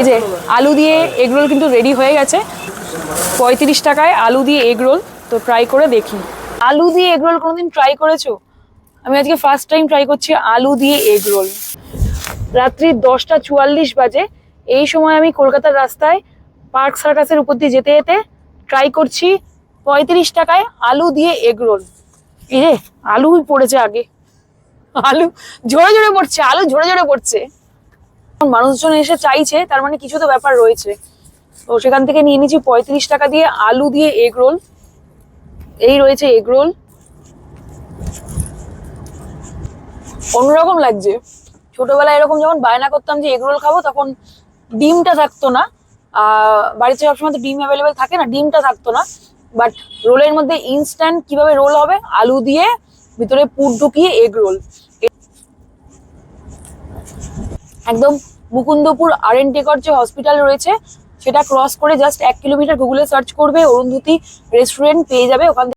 এই যে আলু দিয়ে এগরোল কিন্তু রেডি হয়ে গেছে। 35 টাকায় আলু দিয়ে এগরোল। তো ট্রাই করে দেখি। আলু দিয়ে এগরোল কোনোদিন ট্রাই করেছো? আমি আজকে ফার্স্ট টাইম ট্রাই করছি আলু দিয়ে এগরোল। রাত্রি 10টা 44 বাজে। এই সময় আমি কলকাতার রাস্তায় পার্ক সার্কাসের উপর দিয়ে যেতে যেতে ট্রাই করছি 35 টাকায় আলু দিয়ে এগরোল। এই রে, আলু পড়েছে আগে, আলু ঝরে ঝরে পড়ছে, আলু ঝরে ঝরে পড়ছে। মানুষজন এসে চাইছে, তার মানে কিছু তো ব্যাপার রয়েছে। তো সেখান থেকে নিয়ে নিয়েছি 35 টাকা দিয়ে আলু দিয়ে এগরোল। এই রয়েছে এগরোল, অন্যরকম লাগছে। ছোটবেলায় এরকম যখন বায়না করতাম যে এগরোল খাবো, তখন ডিমটা থাকতো না। বাড়িতে সবসময় তো ডিম অ্যাভেলেবেল থাকে না, ডিমটা থাকতো না। বাট রোলের মধ্যে ইনস্ট্যান্ট কিভাবে রোল হবে, আলু দিয়ে ভিতরে পুর ঢুকিয়ে এগরোল। একদম মুকুন্দপুর আর.এন.টেকর যে হসপিটাল রয়েছে সেটা ক্রস করে জাস্ট 1 কিলোমিটার গুগলে সার্চ করবে, অরুন্ধতী রেস্টুরেন্ট পেয়ে যাবে। ওখান